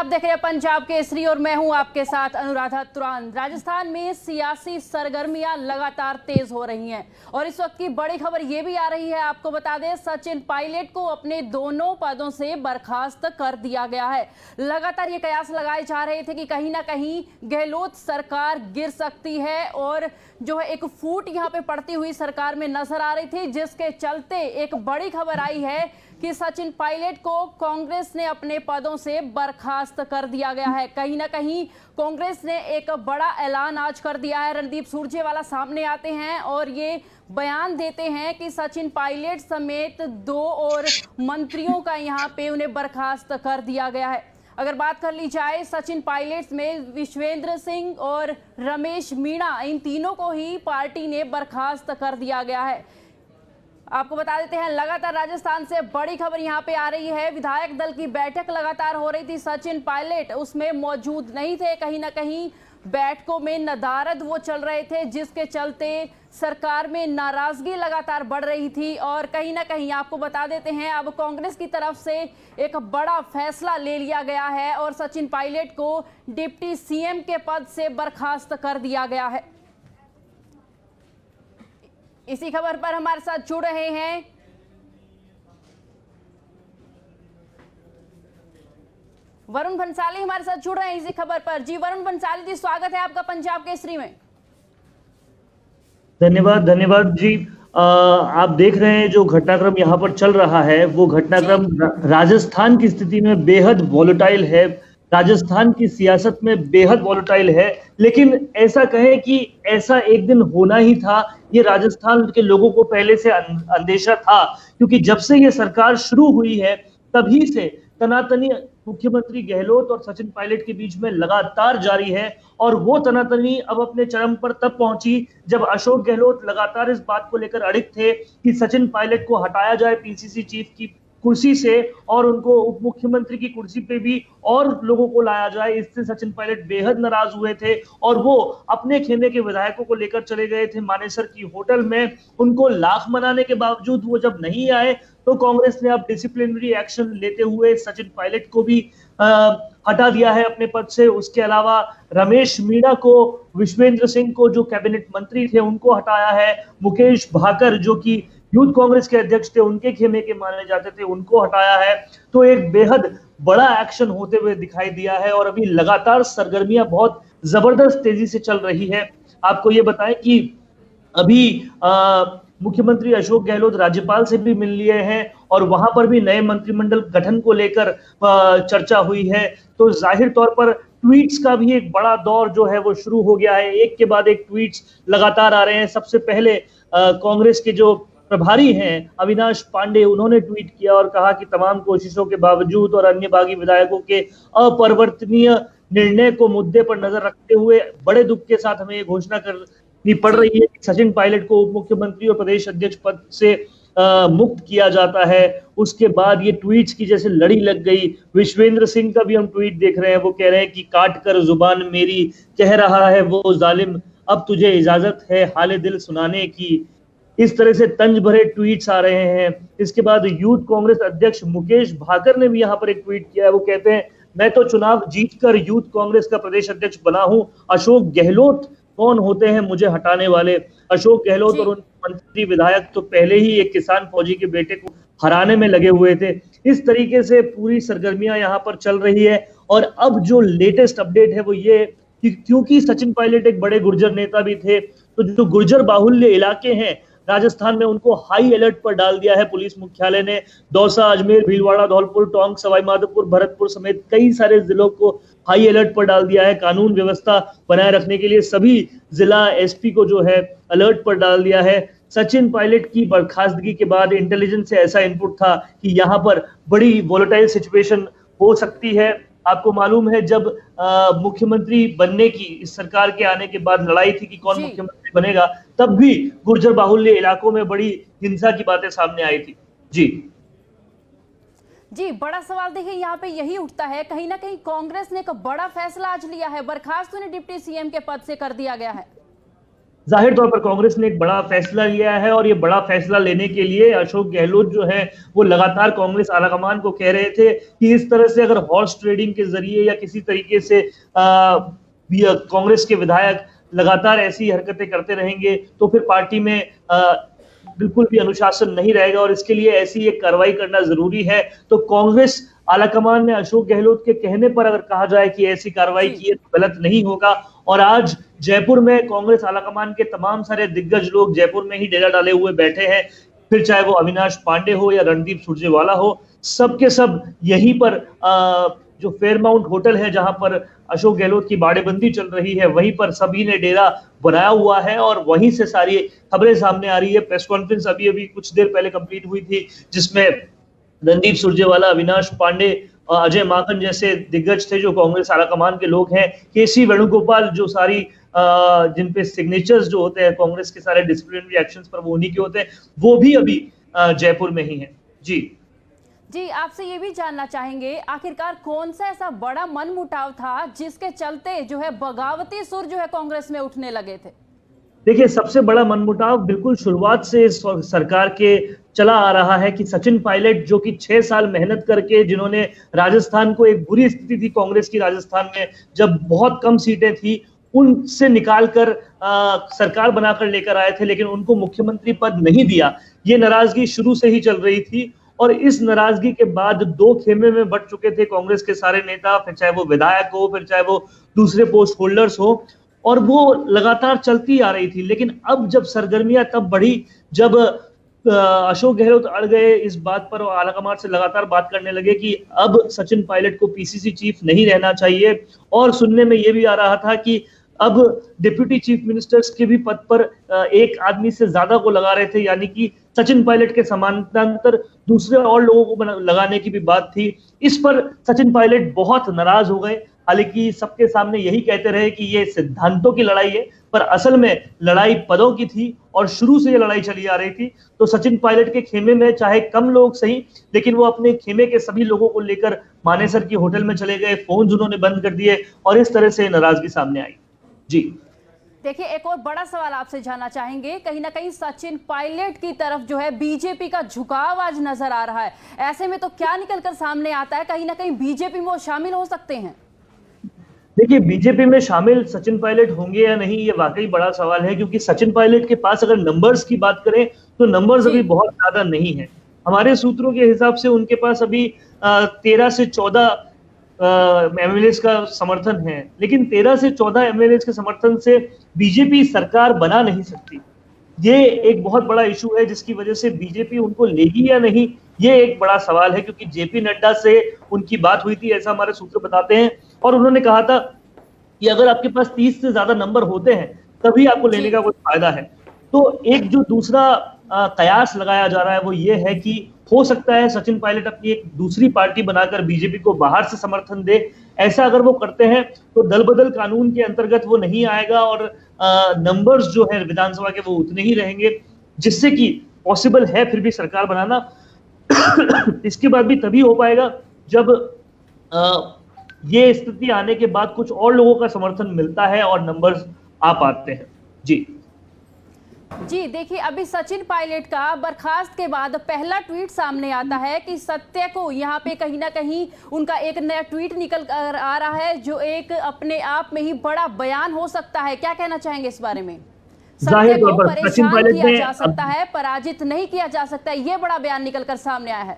आप देख रहे हैं पंजाब केसरी और मैं हूं आपके साथ अनुराधा तुरान। राजस्थान में सियासी सरगर्मियां लगातार तेज हो रही हैं और इस वक्त की बड़ी खबर यह भी आ रही है, आपको बता दें सचिन पायलट को अपने दोनों पदों से बर्खास्त कर दिया गया है। लगातार ये कयास लगाए जा रहे थे कि कहीं ना कहीं गहलोत सरकार गिर सकती है और जो है एक फूट यहां पे पड़ती हुई सरकार में नजर आ रही थी, जिसके चलते एक बड़ी खबर आई है कि सचिन पायलट को कांग्रेस ने अपने पदों से बर्खास्त कर दिया गया है। कहीं ना कहीं कांग्रेस ने एक बड़ा ऐलान आज कर दिया है। रणदीप सुरजेवाला सामने आते हैं और ये बयान देते हैं कि सचिन पायलट समेत 2 और मंत्रियों का यहां पे उन्हें बर्खास्त कर दिया गया है। अगर बात कर ली जाए सचिन पायलट में विश्वेंद्र सिंह और रमेश मीणा, इन तीनों को ही पार्टी ने बर्खास्त कर दिया गया है। आपको बता देते हैं लगातार राजस्थान से बड़ी खबर यहां पे आ रही है। विधायक दल की बैठक लगातार हो रही थी, सचिन पायलट उसमें मौजूद नहीं थे। कहीं ना कहीं बैठकों में नदारद वो चल रहे थे, जिसके चलते सरकार में नाराजगी लगातार बढ़ रही थी। और कहीं ना कहीं आपको बता देते हैं अब कांग्रेस की तरफ से एक बड़ा फैसला ले लिया गया है और सचिन पायलट को डिप्टी सीएम के पद से बर्खास्त कर दिया गया है। इसी खबर पर हमारे साथ जुड़ रहे हैं वरुण भंसाली, हमारे साथ जुड़ रहे हैं इसी खबर पर। जी वरुण भंसाली जी, स्वागत है आपका पंजाब केसरी में। धन्यवाद जी। आप देख रहे हैं जो घटनाक्रम यहाँ पर चल रहा है वो घटनाक्रम राजस्थान की स्थिति में बेहद वॉलेटाइल है, राजस्थान की सियासत में बेहद वॉलेटाइल है। लेकिन ऐसा कहें कि ऐसा एक दिन होना ही था, ये राजस्थान के लोगों को पहले से अंदेशा था, क्योंकि जब से ये सरकार शुरू हुई है तभी से तनातनी मुख्यमंत्री गहलोत और सचिन पायलट के बीच में लगातार जारी है। और वो तनातनी अब अपने चरम पर तब पहुंची जब अशोक गहलोत लगातार इस बात को लेकर अड़िग थे कि सचिन पायलट को हटाया जाए पीसीसी चीफ की कुर्सी से और उनको उप मुख्यमंत्री की कुर्सी पे भी और लोगों को लाया जाए। इससे सचिन पायलट बेहद नाराज हुए थे और वो अपने खेमे के विधायकों को लेकर चले गए थे मानेसर की होटल में। उनको लाख मनाने के बावजूद वो जब नहीं आए तो कांग्रेस ने अब डिसिप्लिनरी एक्शन लेते हुए सचिन पायलट को भी हटा दिया है अपने पद से। उसके अलावा रमेश मीणा को, विश्वेंद्र सिंह को जो कैबिनेट मंत्री थे उनको हटाया है, मुकेश भाकर जो कि यूथ कांग्रेस के अध्यक्ष थे, उनके खेमे के माने जाते थे, उनको हटाया है। तो एक बेहद बड़ा एक्शन होते हुए दिखाई दिया है और अभी लगातार सरगर्मियां बहुत जबरदस्त तेजी से चल रही है। आपको ये बताएं कि अभी मुख्यमंत्री अशोक गहलोत राज्यपाल से भी मिल लिए हैं और वहां पर भी नए मंत्रिमंडल गठन को लेकर चर्चा हुई है। तो जाहिर तौर पर ट्वीट्स का भी एक बड़ा दौर जो है वो शुरू हो गया है, एक के बाद एक ट्वीट्स लगातार आ रहे हैं। सबसे पहले कांग्रेस के जो प्रभारी हैं अविनाश पांडे, उन्होंने ट्वीट किया और कहा कि तमाम कोशिशों के बावजूद और अन्य बागी विधायकों के अपरिवर्तनीय निर्णय को मुद्दे पर नजर रखते हुए बड़े दुख के साथ हमें ये घोषणा करनी पड़ रही है कि सचिन पायलट को उप मुख्यमंत्री और प्रदेश अध्यक्ष पद से मुक्त किया जाता है। उसके बाद ये ट्वीट्स की जैसे लड़ी लग गई। विश्वेंद्र सिंह का भी हम ट्वीट देख रहे हैं, वो कह रहे हैं कि काट कर जुबान मेरी कह रहा है वो जालिम, अब तुझे इजाजत है हाले दिल सुनाने की। इस तरह से तंज भरे ट्वीट्स आ रहे हैं। इसके बाद यूथ कांग्रेस अध्यक्ष मुकेश भाकर ने भी यहाँ पर एक ट्वीट किया है। वो कहते हैं मैं तो चुनाव जीतकर यूथ कांग्रेस का प्रदेश अध्यक्ष बना हूं, अशोक गहलोत कौन होते हैं मुझे हटाने वाले। अशोक गहलोत और उनके मंत्री विधायक तो पहले ही एक किसान फौजी के बेटे को हराने में लगे हुए थे। इस तरीके से पूरी सरगर्मियां यहाँ पर चल रही है। और अब जो लेटेस्ट अपडेट है वो ये कि क्योंकि सचिन पायलट एक बड़े गुर्जर नेता भी थे, तो जो गुर्जर बाहुल्य इलाके हैं राजस्थान में उनको हाई अलर्ट पर डाल दिया है पुलिस मुख्यालय ने। दौसा, अजमेर, भीलवाड़ा, धौलपुर, टोंक, सवाईमाधोपुर, भरतपुर समेत कई सारे जिलों को हाई अलर्ट पर डाल दिया है। कानून व्यवस्था बनाए रखने के लिए सभी जिला एसपी को जो है अलर्ट पर डाल दिया है। सचिन पायलट की बर्खास्तगी के बाद इंटेलिजेंस से ऐसा इनपुट था कि यहाँ पर बड़ी वोलेटाइल सिचुएशन हो सकती है। आपको मालूम है जब मुख्यमंत्री बनने की, इस सरकार के आने के बाद लड़ाई थी कि कौन मुख्यमंत्री बनेगा, तब भी गुर्जर बाहुल्य इलाकों में बड़ी हिंसा की बातें सामने आई थी। जी बड़ा सवाल देखिए यहाँ पे यही उठता है, कहीं ना कहीं कांग्रेस ने एक बड़ा फैसला आज लिया है, बर्खास्त उन्हें डिप्टी सीएम के पद से कर दिया गया है। जाहिर तौर पर कांग्रेस ने एक बड़ा फैसला लिया है और ये बड़ा फैसला लेने के लिए अशोक गहलोत जो है वो लगातार कांग्रेस आलाकमान को कह रहे थे कि इस तरह से अगर हॉर्स ट्रेडिंग के जरिए या किसी तरीके से कांग्रेस के विधायक लगातार ऐसी हरकतें करते रहेंगे तो फिर पार्टी में बिल्कुल भी अनुशासन नहीं रहेगा और इसके लिए ऐसी एक कार्रवाई करना जरूरी है। तो कांग्रेस आलाकमान ने अशोक गहलोत के कहने पर अगर कहा जाए कि ऐसी कार्रवाई की है तो गलत नहीं होगा। और आज जयपुर में कांग्रेस आलाकमान के तमाम सारे दिग्गज लोग जयपुर में ही डेरा डाले हुए बैठे हैं, फिर चाहे वो अविनाश पांडे हो या रणदीप सुरजेवाला हो, सबके सब यहीं पर जो फेयरमाउंट होटल है जहां पर अशोक गहलोत की बाड़ेबंदी चल रही है वहीं पर सभी ने डेरा बनाया हुआ है और वहीं से सारी खबरें सामने आ रही है। प्रेस कॉन्फ्रेंस अभी कुछ देर पहले कंप्लीट हुई थी जिसमें रणदीप सुरजेवाला, अविनाश पांडे, अजय माकन जैसे दिग्गज थे जो कांग्रेस आलाकमान के लोग हैं, केसी वेणुगोपाल जो सारी जिन पे सिग्नेचर्स जो होते हैं कांग्रेस के सारे डिसिप्लिनरी एक्शंस पर वो उन्हीं के होते हैं, वो भी अभी जयपुर में ही हैं। जी, आपसे ये भी जानना चाहेंगे आखिरकार कौन सा ऐसा बड़ा मनमुटाव था जिसके चलते जो है बगावती सुर जो है कांग्रेस में उठने लगे थे? देखिए, सबसे बड़ा मनमुटाव बिल्कुल शुरुआत से सरकार के चला आ रहा है कि सचिन पायलट जो कि 6 साल मेहनत करके जिन्होंने राजस्थान को, एक बुरी स्थिति थी कांग्रेस की राजस्थान में जब बहुत कम सीटें थी, उनसे निकालकर सरकार बनाकर लेकर आए थे, लेकिन उनको मुख्यमंत्री पद नहीं दिया। ये नाराजगी शुरू से ही चल रही थी और इस नाराजगी के बाद दो खेमे में बट चुके थे कांग्रेस के सारे नेता, फिर चाहे वो विधायक हो, फिर चाहे वो दूसरे पोस्ट होल्डर्स हो, और वो लगातार चलती आ रही थी। लेकिन अब जब सरगर्मियां तब बढ़ी जब अशोक गहलोत अड़ गए इस बात पर और आलाकमान से लगातार बात करने लगे कि अब सचिन पायलट को पीसीसी चीफ नहीं रहना चाहिए। और सुनने में ये भी आ रहा था कि अब डिप्यूटी चीफ मिनिस्टर्स के भी पद पर एक आदमी से ज्यादा को लगा रहे थे, यानी कि सचिन पायलट के समानांतर दूसरे और लोगों को लगाने की भी बात थी। इस पर सचिन पायलट बहुत नाराज हो गए। हालांकि सबके सामने यही कहते रहे कि ये सिद्धांतों की लड़ाई है, पर असल में लड़ाई पदों की थी और शुरू से ये लड़ाई चली आ रही थी। तो सचिन पायलट के खेमे में चाहे कम लोग सही, लेकिन वो अपने खेमे के सभी लोगों को लेकर मानेसर की होटल में चले गए, फोन उन्होंने बंद कर दिए और इस तरह से नाराजगी सामने आई। जी देखिए, एक और बड़ा सवाल आपसे जानना चाहेंगे, कहीं ना कहीं सचिन पायलट की तरफ जो है बीजेपी का झुकाव आज नजर आ रहा है। ऐसे में तो क्या निकलकर सामने आता है, कहीं ना कहीं बीजेपी में वो शामिल हो सकते हैं? देखिए, बीजेपी में शामिल सचिन पायलट होंगे या नहीं, ये वाकई बड़ा सवाल है, क्योंकि सचिन पायलट के पास अगर नंबर्स की बात करें तो नंबर्स अभी बहुत ज्यादा नहीं है। हमारे सूत्रों के हिसाब से उनके पास अभी 13 से 14 एमएलए का समर्थन है, लेकिन 13 से 14 एमएलए के समर्थन से बीजेपी सरकार बना नहीं सकती। ये एक बहुत बड़ा इशू है जिसकी वजह से बीजेपी उनको लेगी या नहीं, ये एक बड़ा सवाल है। क्योंकि जेपी नड्डा से उनकी बात हुई थी, ऐसा हमारे सूत्र बताते हैं, और उन्होंने कहा था कि अगर आपके पास 30 से ज्यादा नंबर होते हैं तभी आपको लेने का कोई फायदा है। तो एक जो दूसरा कयास लगाया जा रहा है वो ये है कि हो सकता है सचिन पायलट अपनी एक दूसरी पार्टी बनाकर बीजेपी को बाहर से समर्थन दे। ऐसा अगर वो करते हैं तो दल बदल कानून के अंतर्गत वो नहीं आएगा और नंबर्स जो है विधानसभा के वो उतने ही रहेंगे, जिससे कि पॉसिबल है फिर भी सरकार बनाना। इसके बाद भी तभी हो पाएगा जब ये स्थिति आने के बाद कुछ और लोगों का समर्थन मिलता है और नंबर्स आ पाते हैं। जी देखिए, अभी सचिन पायलट का बर्खास्त के बाद पहला ट्वीट सामने आता है कि सत्य को यहाँ पे कहीं ना कहीं उनका एक नया ट्वीट निकल कर आ रहा है जो एक अपने आप में ही बड़ा बयान हो सकता है। क्या कहना चाहेंगे इस बारे में? सत्य को परेशान किया जा सकता है, पराजित नहीं किया जा सकता, ये बड़ा बयान निकल कर सामने आया है,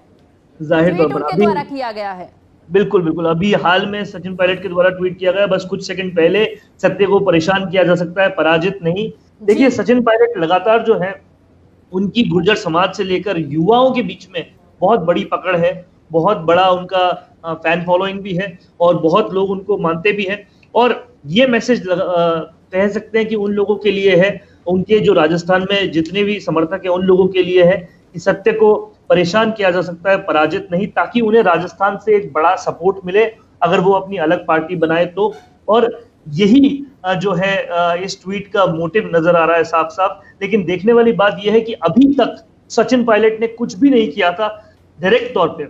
जाहिर तौर पर उनके द्वारा किया गया है। बिल्कुल अभी हाल में सचिन पायलट के द्वारा ट्वीट किया गया, बस कुछ सेकंड पहले, सत्य को परेशान किया जा सकता है, पराजित नहीं। देखिए, सचिन पायलट लगातार जो है उनकी गुर्जर समाज से लेकर युवाओं के बीच में बहुत बड़ी पकड़ है, बहुत बड़ा उनका फैन फॉलोइंग भी है और बहुत लोग उनको मानते भी हैं। और ये मैसेज कह सकते हैं कि उन लोगों के लिए है, उनके जो राजस्थान में जितने भी समर्थक है उन लोगों के लिए है कि सत्य को परेशान किया जा सकता है, पराजित नहीं, ताकि उन्हें राजस्थान से एक बड़ा सपोर्ट मिले अगर वो अपनी अलग पार्टी बनाए तो। और यही जो है इस ट्वीट का मोटिव नजर आ रहा है साफ साफ। लेकिन देखने वाली बात यह है कि अभी तक सचिन पायलट ने कुछ भी नहीं किया था डायरेक्ट तौर पे,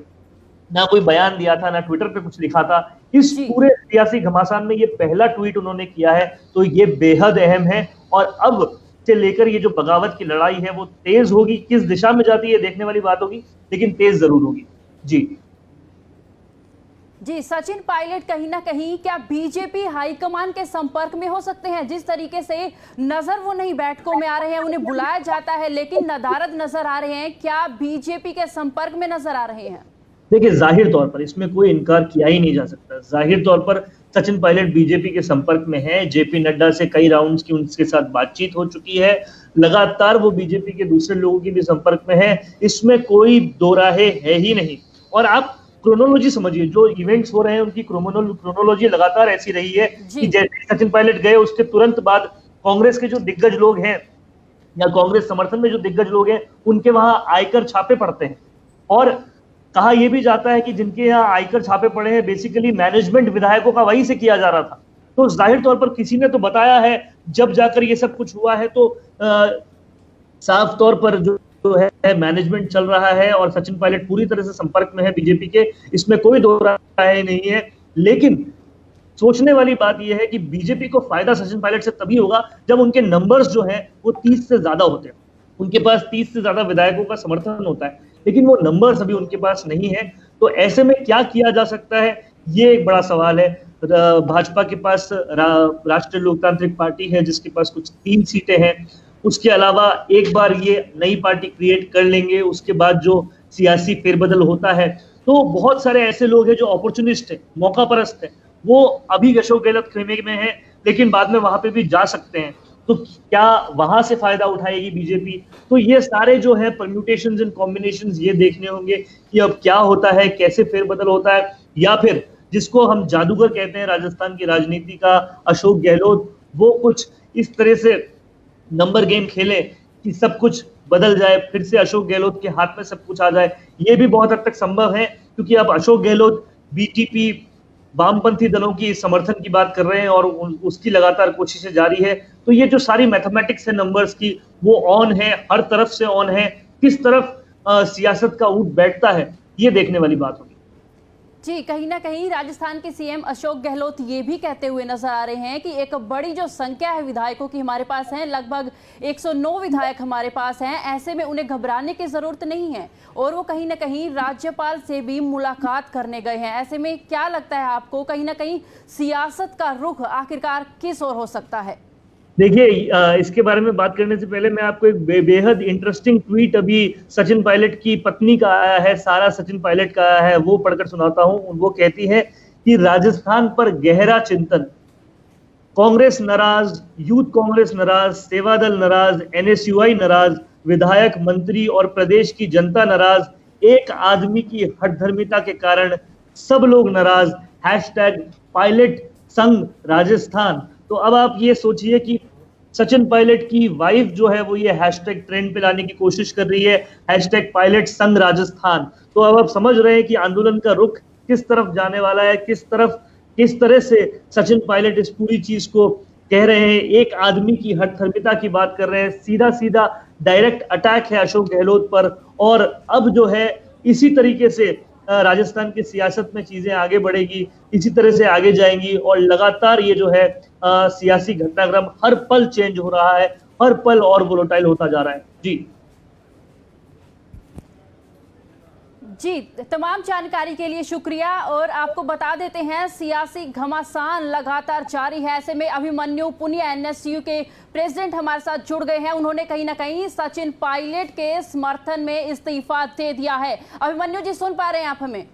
ना कोई बयान दिया था, ना ट्विटर पे कुछ लिखा था। इस पूरे सियासी घमासान में ये पहला ट्वीट उन्होंने किया है, तो ये बेहद अहम है। और अब से लेकर ये जो बगावत की लड़ाई है वो तेज होगी। किस दिशा में जाती है देखने वाली बात होगी, लेकिन तेज जरूर होगी। जी सचिन पायलट कहीं ना कहीं क्या बीजेपी हाईकमान के संपर्क में हो सकते हैं? जिस तरीके से नजर वो नहीं बैठकों में आ रहे हैं, उन्हें बुलाया जाता है लेकिन नदारद नजर आ रहे हैं, क्या बीजेपी के संपर्क में नजर आ रहे हैं? देखिए, जाहिर तौर पर इसमें कोई इनकार किया ही नहीं जा सकता। जाहिर तौर पर सचिन पायलट बीजेपी के संपर्क में है। जेपी नड्डा से कई राउंड्स की उनके साथ बातचीत हो चुकी है। लगातार वो बीजेपी के दूसरे लोगों के भी संपर्क में है, इसमें कोई दो राहे है ही नहीं। और आप क्रोनोलॉजी समझिए, जो इवेंट्स हो रहे हैं उनकी क्रोनोलॉजी लगातार ऐसी रही है कि जैसे सचिन पायलट गए उसके तुरंत बाद कांग्रेस के जो दिग्गज लोग हैं या कांग्रेस समर्थन में जो दिग्गज लोग हैं उनके वहां आयकर छापे पड़ते हैं। और कहा यह भी जाता है कि जिनके यहाँ आयकर छापे पड़े हैं बेसिकली मैनेजमेंट विधायकों का वहीं से किया जा रहा था। तो जाहिर तौर पर किसी ने तो बताया है, जब जाकर ये सब कुछ हुआ है तो साफ तौर पर जो है मैनेजमेंट चल रहा है और सचिन पायलट पूरी तरह से संपर्क में है बीजेपी के, इसमें कोई दो राय नहीं है। लेकिन सोचने वाली बात यह है कि बीजेपी को फायदा सचिन पायलट से तभी होगा जब उनके नंबर्स जो हैं वो 30 से ज्यादा होते हैं। उनके पास 30 से ज्यादा विधायकों का समर्थन होता है, लेकिन वो नंबर्स अभी उनके पास नहीं है। तो ऐसे में क्या किया जा सकता है, ये एक बड़ा सवाल है। भाजपा के पास राष्ट्रीय लोकतांत्रिक पार्टी है जिसके पास कुछ 3 सीटें हैं। उसके अलावा एक बार ये नई पार्टी क्रिएट कर लेंगे, उसके बाद जो सियासी फेरबदल होता है तो बहुत सारे ऐसे लोग हैं जो अपॉर्चुनिस्ट हैं, मौका परस्त हैं। वो अभी अशोक गहलोत खेमे में है लेकिन बाद में वहां पे भी जा सकते हैं। तो क्या वहां से फायदा उठाएगी बीजेपी? तो ये सारे जो है परम्यूटेशंस एंड कॉम्बिनेशंस ये देखने होंगे कि अब क्या होता है, कैसे फेरबदल होता है। या फिर जिसको हम जादूगर कहते हैं राजस्थान की राजनीति का, अशोक गहलोत, वो कुछ इस तरह से नंबर गेम खेले कि सब कुछ बदल जाए, फिर से अशोक गहलोत के हाथ में सब कुछ आ जाए। ये भी बहुत हद तक संभव है क्योंकि अब अशोक गहलोत बीटीपी वामपंथी दलों की समर्थन की बात कर रहे हैं और उसकी लगातार कोशिशें जारी है। तो ये जो सारी मैथमेटिक्स है नंबर्स की वो ऑन है, हर तरफ से ऑन है। किस तरफ सियासत का ऊँट बैठता है ये देखने वाली बात होगी। जी कहीं ना कहीं राजस्थान के सीएम अशोक गहलोत ये भी कहते हुए नजर आ रहे हैं कि एक बड़ी जो संख्या है विधायकों की हमारे पास है, लगभग 109 विधायक हमारे पास हैं, ऐसे में उन्हें घबराने की जरूरत नहीं है। और वो कहीं ना कहीं राज्यपाल से भी मुलाकात करने गए हैं। ऐसे में क्या लगता है आपको, कहीं ना कहीं सियासत का रुख आखिरकार किस ओर हो सकता है? देखिए, इसके बारे में बात करने से पहले मैं आपको एक बेहद इंटरेस्टिंग ट्वीट अभी सचिन पायलट की पत्नी का आया है, सारा सचिन पायलट का आया है, वो पढ़कर सुनाता हूं। वो कहती है कि राजस्थान पर गहरा चिंतन, कांग्रेस नाराज, यूथ कांग्रेस नाराज, सेवादल नाराज, एनएसयूआई नाराज, विधायक, मंत्री और प्रदेश की जनता नाराज, एक आदमी की हठधर्मिता के कारण सब लोग नाराज, #पायलट संघ राजस्थान। तो अब आप ये सोचिए कि सचिन पायलट की वाइफ जो है वो ये हैशटैग ट्रेंड पे लाने की कोशिश कर रही है, #पायलट संघ राजस्थान। तो अब आप समझ रहे हैं कि आंदोलन का रुख किस तरफ जाने वाला है, किस तरह से सचिन पायलट इस पूरी चीज को कह रहे हैं। एक आदमी की हठधर्मिता की बात कर रहे हैं, सीधा सीधा डायरेक्ट अटैक है अशोक गहलोत पर। और अब जो है इसी तरीके से राजस्थान की सियासत में चीजें आगे बढ़ेगी, इसी तरह से आगे जाएंगी और लगातार ये जो है सियासी घटनाक्रम हर पल चेंज हो रहा है, हर पल और वोलेटाइल होता जा रहा है। जी तमाम जानकारी के लिए शुक्रिया। और आपको बता देते हैं सियासी घमासान लगातार जारी है। ऐसे में अभिमन्यु पुनिया एनएसयू के प्रेसिडेंट हमारे साथ जुड़ गए हैं। उन्होंने कहीं ना कहीं सचिन पायलट के समर्थन में इस्तीफा दे दिया है। अभिमन्यु जी सुन पा रहे हैं आप हमें?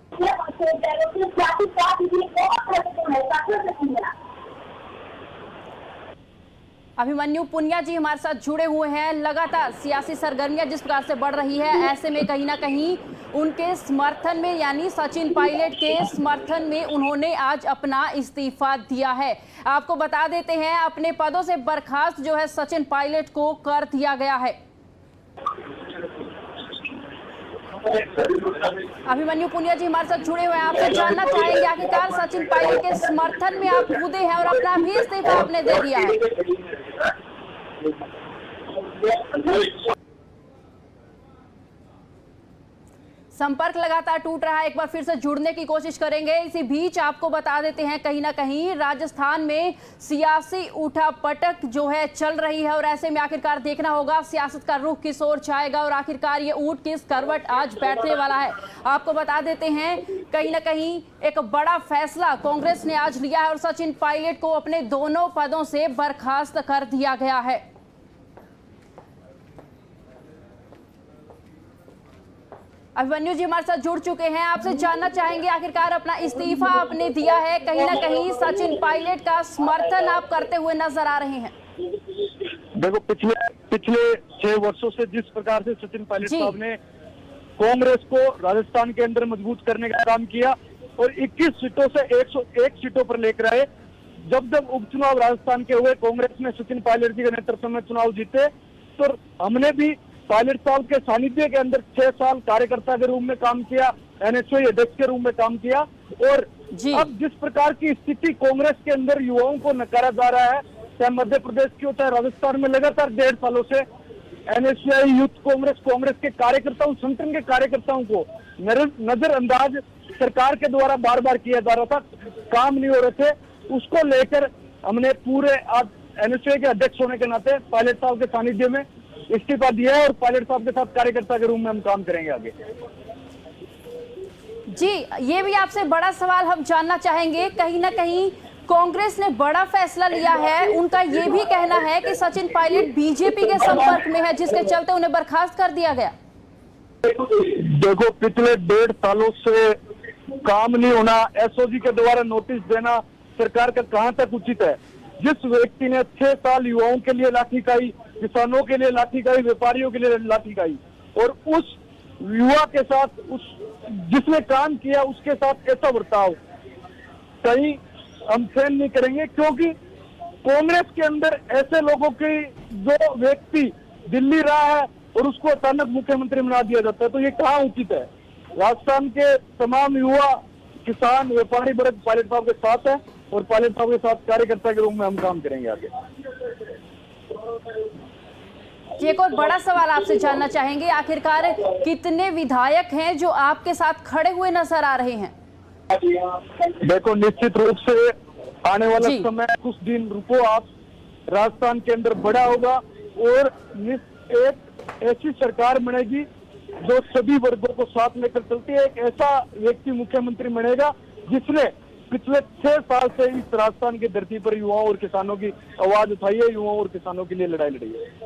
अभिमन्यु पुनिया जी हमारे साथ जुड़े हुए हैं। लगातार सियासी सरगर्मियां जिस प्रकार से बढ़ रही है, ऐसे में कहीं ना कहीं उनके समर्थन में यानी सचिन पायलट के समर्थन में उन्होंने आज अपना इस्तीफा दिया है। आपको बता देते हैं अपने पदों से बर्खास्त जो है सचिन पायलट को कर दिया गया है। अभिमन्यु पुनिया जी हमारे साथ जुड़े हुए हैं, आपसे जानना चाहेंगे आखिरकार सचिन पायलट के समर्थन में आप कूदे हैं और अपना भी इस्तीफा आपने दे दिया है। संपर्क लगातार टूट रहा है, एक बार फिर से जुड़ने की कोशिश करेंगे। इसी बीच आपको बता देते हैं, कहीं ना कहीं राजस्थान में सियासी उठापटक जो है चल रही है और ऐसे में आखिरकार देखना होगा सियासत का रुख किस ओर जाएगा और आखिरकार ये ऊंट किस करवट आज बैठने वाला है। आपको बता देते हैं, कहीं ना कहीं एक बड़ा फैसला कांग्रेस ने आज लिया है और सचिन पायलट को अपने दोनों पदों से बर्खास्त कर दिया गया है। अभिमन्यु जी हमारे साथ जुड़ चुके हैं, आपसे जानना चाहेंगे आखिरकार अपना इस्तीफा आपने दिया है, कहीं ना कहीं सचिन पायलट का समर्थन आप करते हुए नजर आ रहे हैं। देखो, पिछले 6 वर्षों से जिस प्रकार से सचिन पायलट साहब ने कांग्रेस को राजस्थान के अंदर मजबूत करने का काम किया और 21 सीटों से 101 सीटों पर लेकर आए। जब जब उपचुनाव राजस्थान के हुए, कांग्रेस ने सचिन पायलट जी के नेतृत्व में चुनाव जीते, तो हमने भी पायलट साहब के सानिध्य के अंदर 6 साल कार्यकर्ता के रूप में काम किया, एनएसओ अध्यक्ष के रूप में काम किया। और अब जिस प्रकार की स्थिति कांग्रेस के अंदर युवाओं को नकारा जा रहा है, चाहे मध्य प्रदेश की हो चाहे राजस्थान में, लगातार 1.5 सालों से एनएसयूआई यूथ कांग्रेस के कार्यकर्ताओं, संगठन के कार्यकर्ताओं को नजरअंदाज सरकार के द्वारा बार बार किया जा रहा था, काम नहीं हो रहे थे। उसको लेकर हमने पूरे आज एनएसयूआई के अध्यक्ष होने के नाते पायलट साहब के सानिध्य में इस्तीफा दिया है और पायलट साहब के साथ कार्यकर्ता के रूप में हम काम करेंगे आगे। जी, ये भी आपसे बड़ा सवाल हम जानना चाहेंगे, कहीं ना कहीं कांग्रेस ने बड़ा फैसला लिया है, उनका ये भी कहना है कि सचिन पायलट बीजेपी के संपर्क में है, जिसके चलते उन्हें बर्खास्त कर दिया गया। देखो, पिछले 1.5 सालों से काम नहीं होना, एसओजी के द्वारा नोटिस देना सरकार का कहां तक उचित है। जिस व्यक्ति ने 6 साल युवाओं के लिए लाठी खाई, किसानों के लिए लाठी खाई, व्यापारियों के लिए लाठी खाई, और उस युवा के साथ, उस जिसने काम किया उसके साथ ऐसा बर्ताव कहीं हम सहन नहीं करेंगे, क्योंकि कांग्रेस के अंदर ऐसे लोगों की जो व्यक्ति दिल्ली रहा है और उसको अचानक मुख्यमंत्री बना दिया जाता है, तो ये कहाँ उचित है। राजस्थान के तमाम युवा, किसान, व्यापारी वर्ग पायलट साहब के साथ है और पायलट साहब के साथ कार्यकर्ता के रूप में हम काम करेंगे आगे। एक और बड़ा सवाल आपसे जानना चाहेंगे, आखिरकार कितने विधायक हैं जो आपके साथ खड़े हुए नजर आ रहे हैं? देखो, निश्चित रूप से आने वाला समय, कुछ दिन रुको आप, राजस्थान के अंदर बड़ा होगा और एक ऐसी सरकार बनेगी जो सभी वर्गों को साथ लेकर चलती है। एक ऐसा व्यक्ति मुख्यमंत्री बनेगा जिसने पिछले 6 साल से इस राजस्थान की धरती पर युवाओं और किसानों की आवाज उठाई है, युवाओं और किसानों के लिए लड़ाई लड़ी है।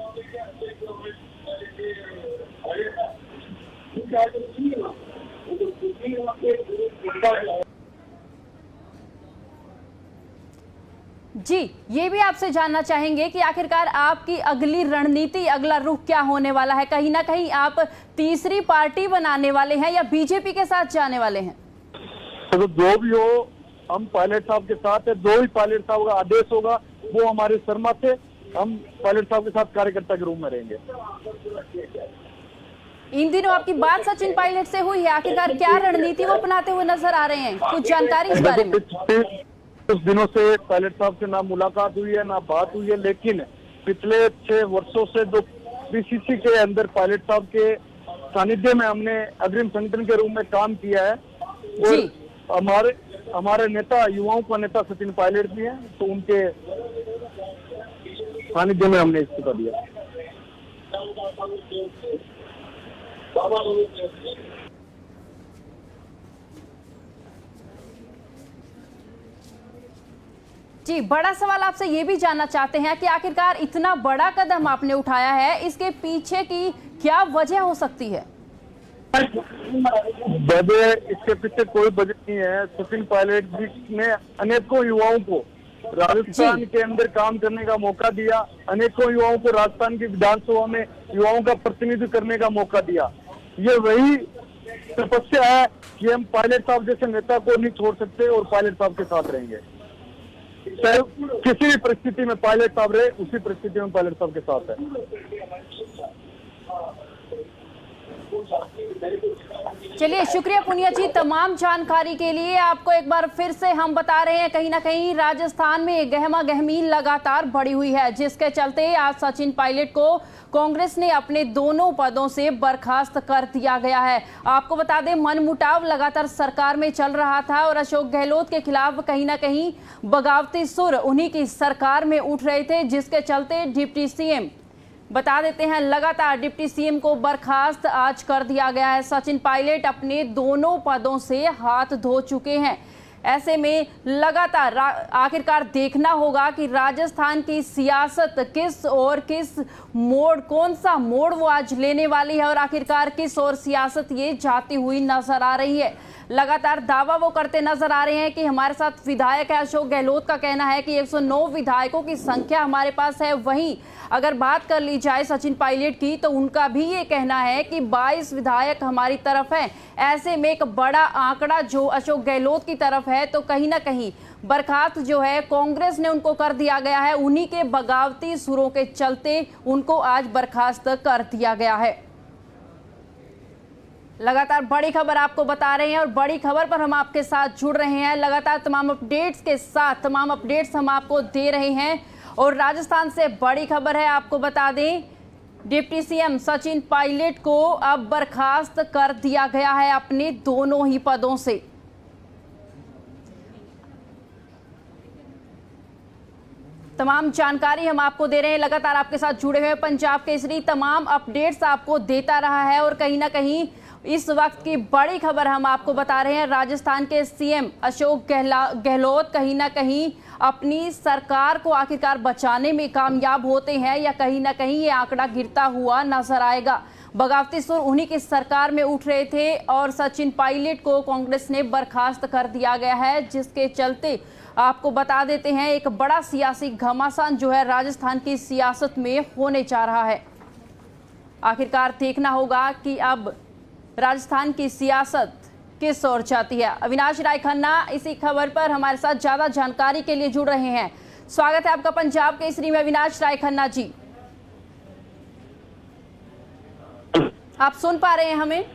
जी, ये भी आपसे जानना चाहेंगे कि आखिरकार आपकी अगली रणनीति, अगला रुख क्या होने वाला है? कहीं ना कहीं आप तीसरी पार्टी बनाने वाले हैं या बीजेपी के साथ जाने वाले हैं? तो जो भी हो, हम पायलट साहब के साथ है। जो भी पायलट साहब का आदेश होगा वो हमारे शर्मा थे, हम पायलट साहब के साथ कार्यकर्ता के रूप में रहेंगे। इन दिनों आपकी बात सचिन पायलट से हुई है, आखिरकार क्या रणनीति वो अपनाते हुए नजर आ रहे हैं? कुछ जानकारी इस बारे में? कुछ दिनों से पायलट साहब से ना मुलाकात हुई है ना बात हुई है, लेकिन पिछले 6 वर्षों से जो पीसीसी के अंदर पायलट साहब के सानिध्य में हमने अग्रिम संगठन के रूप में काम किया है और हमारे नेता, युवाओं का नेता सचिन पायलट भी हैं, तो उनके सानिध्य में हमने इस्तीफा दिया। जी, बड़ा सवाल आपसे ये भी जानना चाहते हैं कि आखिरकार इतना बड़ा कदम आपने उठाया है, इसके पीछे की क्या वजह हो सकती है? वजह, इसके पीछे कोई वजह नहीं है। सचिन पायलट जी ने अनेकों युवाओं को राजस्थान के अंदर काम करने का मौका दिया, अनेकों युवाओं को राजस्थान की विधानसभा में युवाओं का प्रतिनिधित्व करने का मौका दिया। ये वही तपस्या है कि हम पायलट साहब जैसे नेता को नहीं छोड़ सकते और पायलट साहब के साथ रहेंगे। चाहे किसी भी परिस्थिति में पायलट साहब रहे, उसी परिस्थिति में पायलट साहब के साथ है। चलिए, शुक्रिया पुनिया जी तमाम जानकारी के लिए। आपको एक बार फिर से हम बता रहे हैं, कहीं ना कहीं राजस्थान में गहमा गहमी लगातार बढ़ी हुई है, जिसके चलते आज सचिन पायलट को कांग्रेस ने अपने दोनों पदों से बर्खास्त कर दिया गया है। आपको बता दें, मनमुटाव लगातार सरकार में चल रहा था और अशोक गहलोत के खिलाफ कहीं ना कहीं बगावती सुर उन्हीं की सरकार में उठ रहे थे, जिसके चलते डिप्टी सीएम, बता देते हैं, लगातार डिप्टी सीएम को बर्खास्त आज कर दिया गया है। सचिन पायलट अपने दोनों पदों से हाथ धो चुके हैं। ऐसे में लगातार आखिरकार देखना होगा कि राजस्थान की सियासत किस और किस मोड़, कौन सा मोड़ वो आज लेने वाली है और आखिरकार किस और सियासत ये जाती हुई नजर आ रही है। लगातार दावा वो करते नजर आ रहे हैं कि हमारे साथ विधायक है। अशोक गहलोत का कहना है कि 109 विधायकों की संख्या हमारे पास है। वहीं अगर बात कर ली जाए सचिन पायलट की, तो उनका भी ये कहना है कि 22 विधायक हमारी तरफ हैं। ऐसे में एक बड़ा आंकड़ा जो अशोक गहलोत की तरफ है, तो कहीं ना कहीं बर्खास्त जो है कांग्रेस ने उनको कर दिया गया है। उन्हीं के बगावती सुरों के चलते उनको आज बर्खास्त कर दिया गया है। लगातार बड़ी खबर आपको बता रहे हैं और बड़ी खबर पर हम आपके साथ जुड़ रहे हैं। लगातार तमाम अपडेट्स के साथ तमाम अपडेट्स हम आपको दे रहे हैं और राजस्थान से बड़ी खबर है, आपको बता दें, डिप्टी सीएम सचिन पायलट को अब बर्खास्त कर दिया गया है अपने दोनों ही पदों से। तमाम जानकारी हम आपको दे रहे हैं। लगातार आपके साथ जुड़े हुए पंजाब केसरी तमाम अपडेट्स आपको देता रहा है और कहीं ना कहीं इस वक्त की बड़ी खबर हम आपको बता रहे हैं। राजस्थान के सीएम अशोक गहलोत कहीं ना कहीं अपनी सरकार को आखिरकार बचाने में कामयाब होते हैं या कहीं ना कहीं ये आंकड़ा गिरता हुआ नजर आएगा। बगावती सुर उन्हीं की सरकार में उठ रहे थे और सचिन पायलट को कांग्रेस ने बर्खास्त कर दिया गया है, जिसके चलते आपको बता देते हैं एक बड़ा सियासी घमासान जो है राजस्थान की सियासत में होने जा रहा है। आखिरकार देखना होगा कि अब राजस्थान की सियासत किस ओर जाती है। अविनाश राय खन्ना इसी खबर पर हमारे साथ ज्यादा जानकारी के लिए जुड़ रहे हैं। स्वागत है आपका पंजाब केसरी में, अविनाश राय खन्ना जी। आप सुन पा रहे हैं हमें?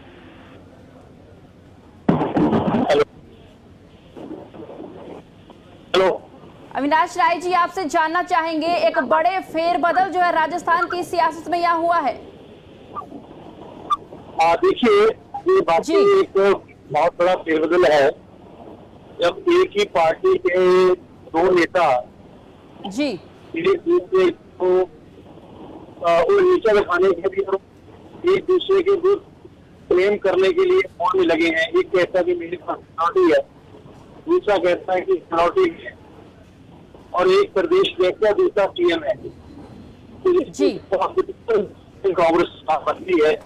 हेलो अविनाश राय जी, आपसे जानना चाहेंगे, एक बड़े फेरबदल जो है राजस्थान की सियासत में यहाँ हुआ है। देखिए, ये बात एक बहुत बड़ा फेरबदल है जब एक ही पार्टी के दो नेता जी एक दूसरे को नीचा दिखाने के लिए एक दूसरे के विरुद्ध क्लेम करने के लिए फोन में लगे हैं। एक कहता है कि मेरे पास मिनॉरिटी है, दूसरा कहता है कि मिनॉरिटी है, और एक प्रदेश देखता दूसरा सीएम है। जी कांग्रेस बनती है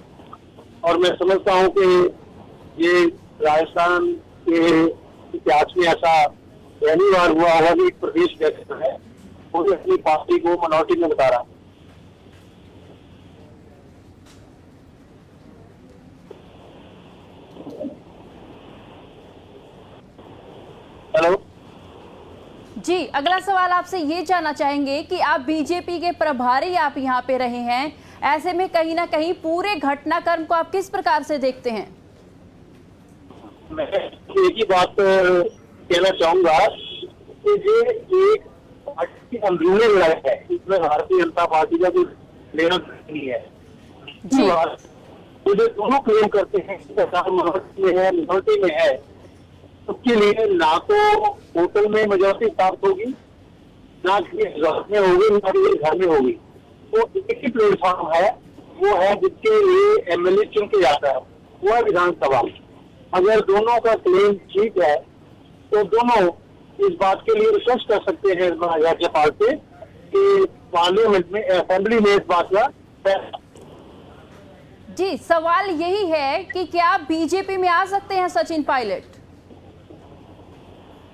और मैं समझता हूं कि ये राजस्थान के इतिहास में ऐसा पहली बार हुआ होगा कि एक प्रदेश व्यक्ति है वो अपनी पार्टी को मिनॉरिटी में बता रहा। हेलो जी, अगला सवाल आपसे ये जानना चाहेंगे कि आप बीजेपी के प्रभारी आप यहाँ पे रहे हैं, ऐसे में कहीं ना कहीं पूरे घटनाक्रम को आप किस प्रकार से देखते हैं? मैं एक ही बात कहना चाहूंगा कि ये एक पार्टी की अंदरूनी लड़ाई है, इसमें भारतीय जनता पार्टी का कोई लेना नहीं है। मुझे दोनों क्लेम करते हैं कि सरकार मिनॉरिटी में है, उसके लिए ना तो होटल में मेजोरिटी प्राप्त होगी, ना किसी में होगी, ना किसी घर में होगी। तो एक ही प्लेटफॉर्म है, वो है जिसके लिए एमएलए चुन के जाता है, वो है विधानसभा। अगर दोनों का क्लेम ठीक है तो दोनों इस बात के लिए रिक्वेस्ट कर सकते हैं राज्यपाल से कि पार्लियामेंट में, असेंबली में इस बात का। जी, सवाल यही है कि क्या बीजेपी में आ सकते हैं सचिन पायलट?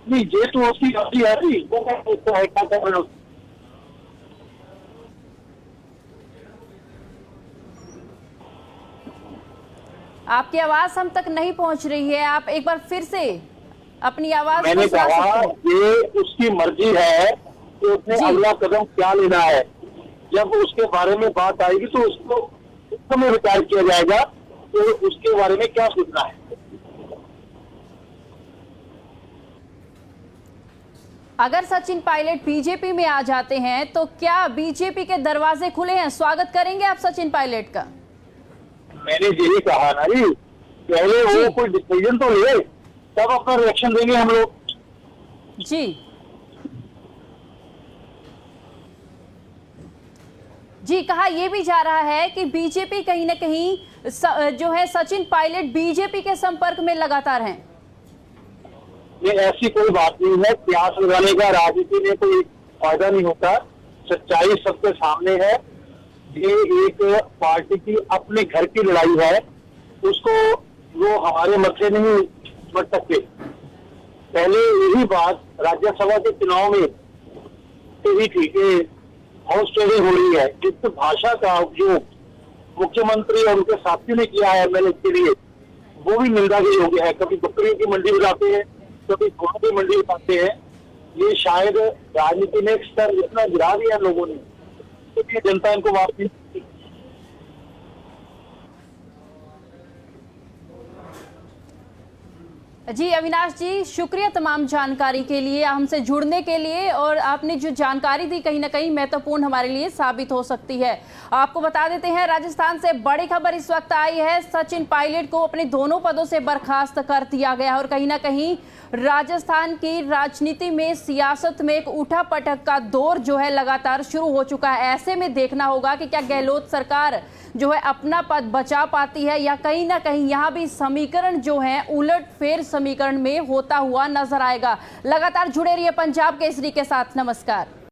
नहीं, ये तो उसकी गलती है जी, वो क्या सोचता है, क्या कर रहे हो। आपकी आवाज हम तक नहीं पहुंच रही है, आप एक बार फिर से अपनी आवाज। मैंने कहा ये उसकी मर्जी है कि उसने अगला कदम क्या लेना है। जब उसके बारे में बात आएगी तो उसको उस समय विचार किया जाएगा तो उसके बारे में क्या सोचना है। अगर सचिन पायलट बीजेपी में आ जाते हैं तो क्या बीजेपी के दरवाजे खुले हैं, स्वागत करेंगे आप सचिन पायलट का? मैंने यही कहा ना जी, पहले वो कोई डिसीजन तो ले, तब अपना रिएक्शन देंगे हम लोग। जी जी, कहा यह भी जा रहा है कि बीजेपी कहीं ना कहीं जो है सचिन पायलट बीजेपी के संपर्क में लगातार हैं। ये ऐसी कोई बात नहीं है, प्यास लगाने का राजनीति में कोई फायदा नहीं होता। सच्चाई सबके सामने है। ये एक पार्टी की अपने घर की लड़ाई है, उसको वो हमारे मसले नहीं बढ़ सकते। पहले यही बात राज्यसभा के चुनाव में ही थी कि हाउस ट्रेडिंग हो रही है। जिस भाषा का उपयोग मुख्यमंत्री और उनके साथियों ने किया है एमएलए के लिए, वो भी निंदा के योग्य है। कभी बकरियों की मंडी बुलाते हैं, कभी घोड़ों की मंडी बुलाते हैं। ये शायद राजनीति में एक स्तर इतना गिरा दिया लोगों ने, क्योंकि जनता इनको वापस नहीं। जी अविनाश जी, शुक्रिया तमाम जानकारी के लिए, हमसे जुड़ने के लिए, और आपने जो जानकारी दी कहीं ना कहीं महत्वपूर्ण हमारे लिए साबित हो सकती है। आपको बता देते हैं, राजस्थान से बड़ी खबर इस वक्त आई है। सचिन पायलट को अपने दोनों पदों से बर्खास्त कर दिया गया है और कहीं ना कहीं राजस्थान की राजनीति में, सियासत में एक उठापटक का दौर जो है लगातार शुरू हो चुका है। ऐसे में देखना होगा कि क्या गहलोत सरकार जो है अपना पद बचा पाती है या कहीं ना कहीं यहाँ भी समीकरण जो है उलटफेर समीकरण में होता हुआ नजर आएगा। लगातार जुड़े रहिए पंजाब केसरी के साथ। नमस्कार।